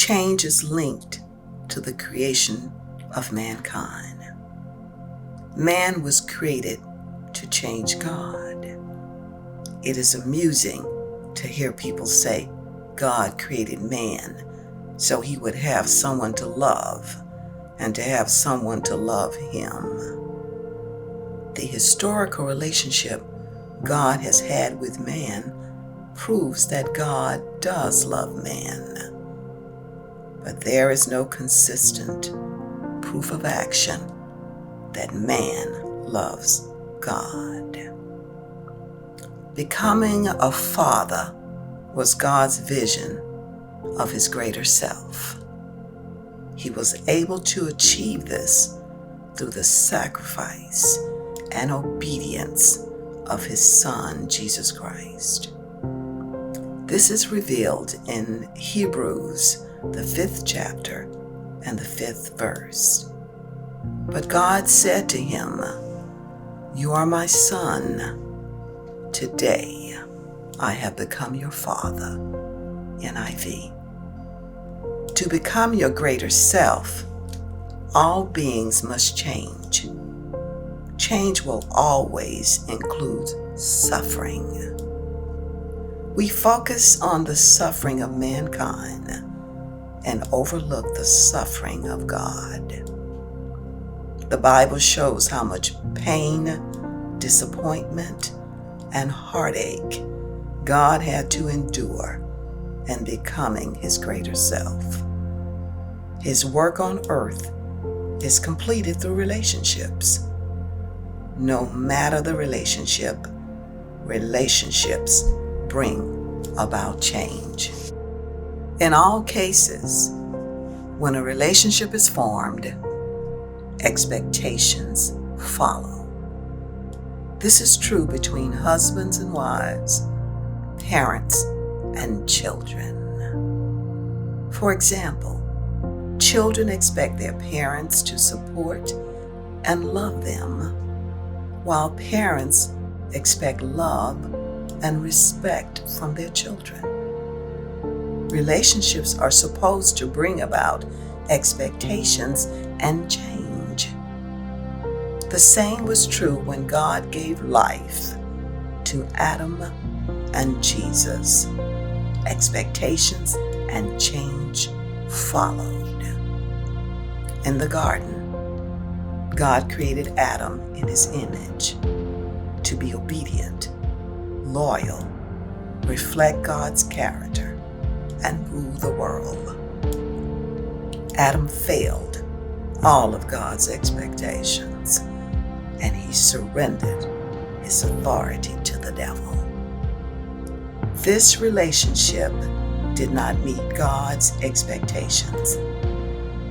Change is linked to the creation of mankind. Man was created to change God. It is amusing to hear people say God created man so he would have someone to love and to have someone to love him. The historical relationship God has had with man proves that God does love man. But there is no consistent proof of action that man loves God. Becoming a father was God's vision of his greater self. He was able to achieve this through the sacrifice and obedience of his Son, Jesus Christ. This is revealed in Hebrews, the 5th chapter and the 5th verse. But God said to him, "You are my son. Today I have become your father." NIV. To become your greater self, all beings must change. Change will always include suffering. We focus on the suffering of mankind and overlook the suffering of God. The Bible shows how much pain, disappointment, and heartache God had to endure in becoming his greater self. His work on earth is completed through relationships. No matter the relationship, relationships bring about change. In all cases, when a relationship is formed, expectations follow. This is true between husbands and wives, parents and children. For example, children expect their parents to support and love them, while parents expect love and respect from their children. Relationships are supposed to bring about expectations and change. The same was true when God gave life to Adam and Jesus. Expectations and change followed. In the garden, God created Adam in his image to be obedient, loyal, reflect God's character, and rule the world. Adam failed all of God's expectations, and he surrendered his authority to the devil. This relationship did not meet God's expectations,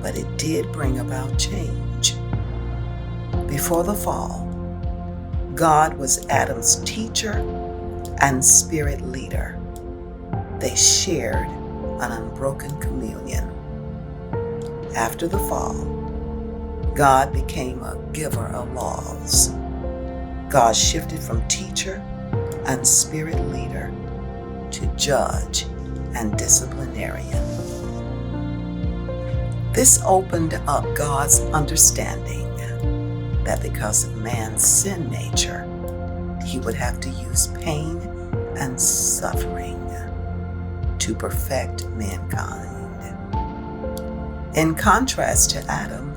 but it did bring about change. Before the fall, God was Adam's teacher and spirit leader. They shared an unbroken communion. After the fall, God became a giver of laws. God shifted from teacher and spirit leader to judge and disciplinarian. This opened up God's understanding that because of man's sin nature, he would have to use pain and suffering to perfect mankind. In contrast to Adam,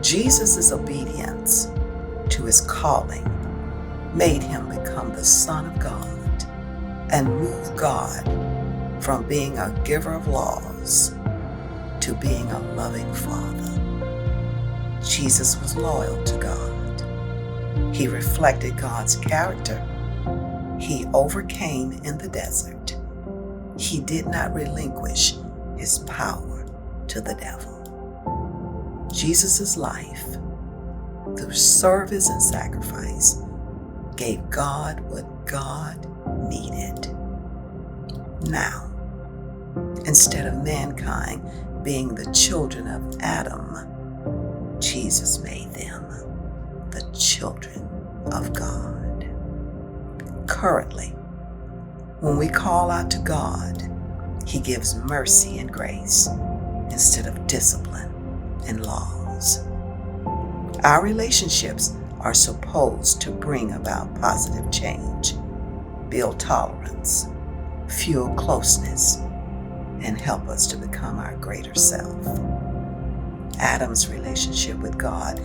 Jesus' obedience to his calling made him become the Son of God and move God from being a giver of laws to being a loving Father. Jesus was loyal to God. He reflected God's character. He overcame in the desert. He did not relinquish his power to the devil. Jesus' life, through service and sacrifice, gave God what God needed. Now, instead of mankind being the children of Adam, Jesus made them the children of God. Currently, when we call out to God He gives mercy and grace instead of discipline and laws. Our relationships are supposed to bring about positive change, build tolerance, fuel closeness, and help us to become our greater self. Adam's relationship with God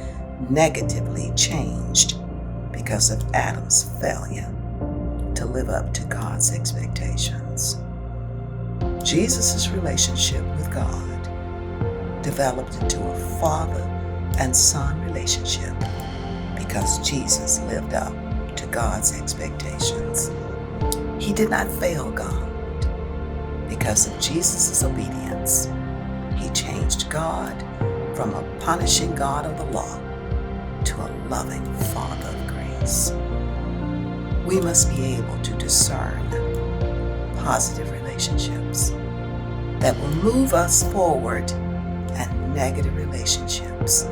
negatively changed because of Adam's failure to live up to God's expectations. Jesus' relationship with God developed into a father and son relationship because Jesus lived up to God's expectations. He did not fail God. Because of Jesus' obedience, he changed God from a punishing God of the law to a loving Father of grace. We must be able to discern positive relationships that will move us forward and negative relationships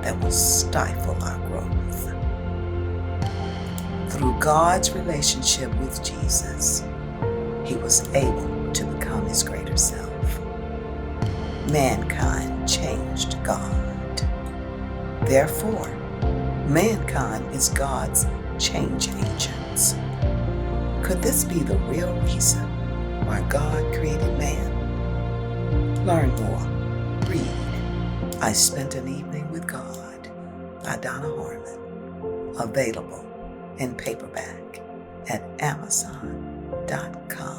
that will stifle our growth. Through God's relationship with Jesus, he was able to become his greater self. Mankind changed God. Therefore, mankind is God's change agents. Could this be the real reason why God created man? Learn more. Read I Spent an Evening with God by Donna Harmon. Available in paperback at Amazon.com.